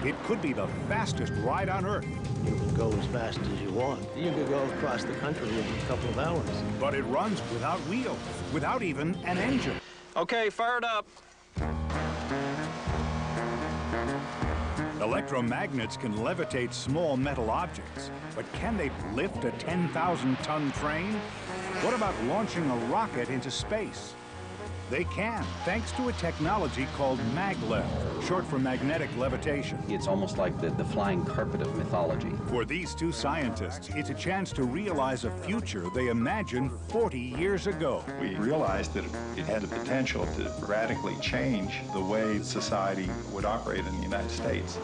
It could be the fastest ride on Earth. You can go as fast as you want. You could go across the country in a couple of hours. But it runs without wheels, without even an engine. Okay, fire it up. Electromagnets can levitate small metal objects, but can they lift a 10,000-ton train? What about launching a rocket into space? They can, thanks to a technology called MAGLEV, short for magnetic levitation. It's almost like the flying carpet of mythology. For these two scientists, it's a chance to realize a future they imagined 40 years ago. We realized that it had the potential to radically change the way society would operate in the United States.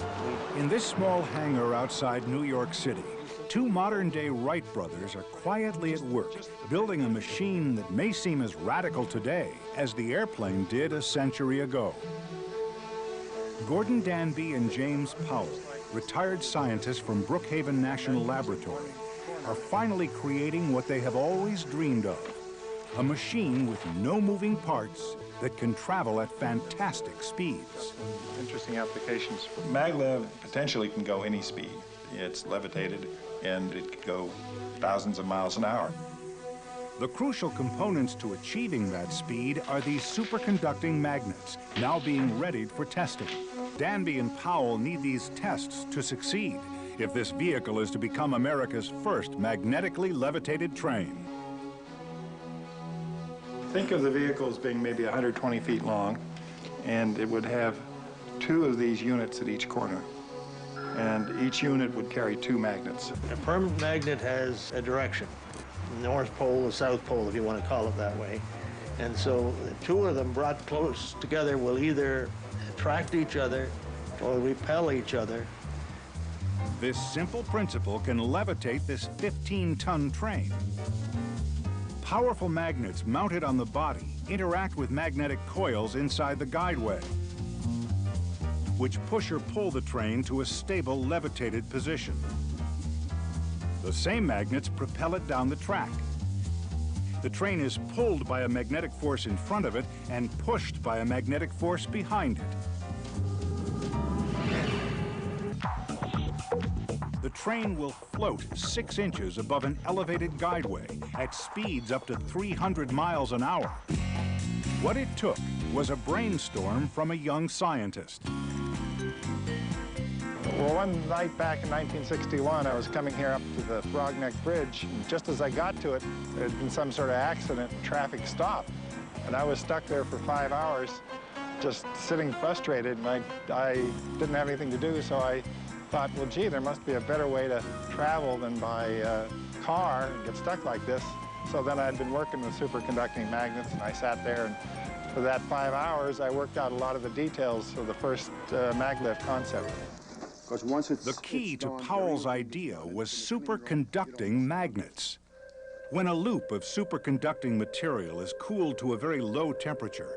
In this small hangar outside New York City, two modern-day Wright brothers are quietly at work, building a machine that may seem as radical today as the airplane did a century ago. Gordon Danby and James Powell, retired scientists from Brookhaven National Laboratory, are finally creating what they have always dreamed of, a machine with no moving parts that can travel at fantastic speeds. Interesting applications. MAGLEV potentially can go any speed. It's levitated, and it can go thousands of miles an hour. The crucial components to achieving that speed are these superconducting magnets, now being readied for testing. Danby and Powell need these tests to succeed if this vehicle is to become America's first magnetically levitated train. Think of the vehicle as being maybe 120 feet long, and it would have two of these units at each corner. And each unit would carry two magnets. A permanent magnet has a direction, North Pole or South Pole, if you want to call it that way. And so the two of them brought close together will either attract each other or repel each other. This simple principle can levitate this 15-ton train. Powerful magnets mounted on the body interact with magnetic coils inside the guideway, which push or pull the train to a stable, levitated position. The same magnets propel it down the track. The train is pulled by a magnetic force in front of it and pushed by a magnetic force behind it. The train will float 6 inches above an elevated guideway at speeds up to 300 miles an hour. What it took was a brainstorm from a young scientist. Well, one night back in 1961, I was coming here up to the Frog Neck Bridge, and just as I got to it, there had been some sort of accident, traffic stopped. And I was stuck there for 5 hours, just sitting frustrated, and I didn't have anything to do, so I thought, well, gee, there must be a better way to travel than by car and get stuck like this. So then I'd been working with superconducting magnets, and I sat there, and for that 5 hours, I worked out a lot of the details of the first MAGLEV concept. The key to Powell's idea was superconducting magnets. When a loop of superconducting material is cooled to a very low temperature,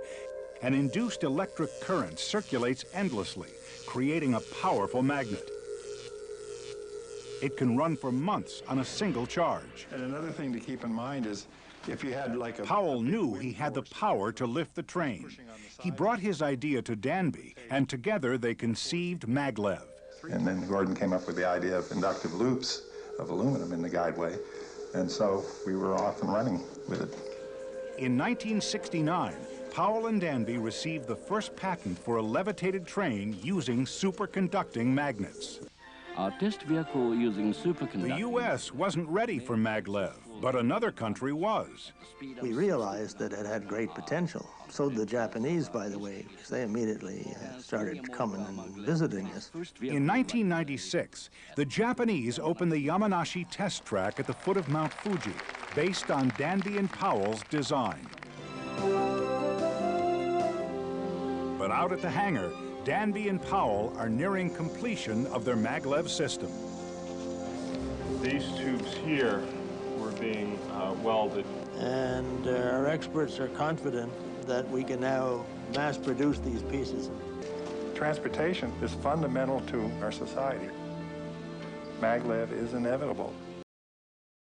an induced electric current circulates endlessly, creating a powerful magnet. It can run for months on a single charge. And another thing to keep in mind is if you had like a... Powell knew he had the power to lift the train. He brought his idea to Danby, and together they conceived MAGLEV. And then Gordon came up with the idea of inductive loops of aluminum in the guideway. And so we were off and running with it. In 1969, Powell and Danby received the first patent for a levitated train using superconducting magnets. Our test vehicle using superconducting... The U.S. wasn't ready for MAGLEV, but another country was. We realized that it had great potential. So did the Japanese, by the way, because they immediately started coming and visiting us. In 1996, the Japanese opened the Yamanashi test track at the foot of Mount Fuji, based on Danby and Powell's design. But out at the hangar, Danby and Powell are nearing completion of their MAGLEV system. These tubes here were being welded. And our experts are confident that we can now mass produce these pieces. Transportation is fundamental to our society. MAGLEV is inevitable.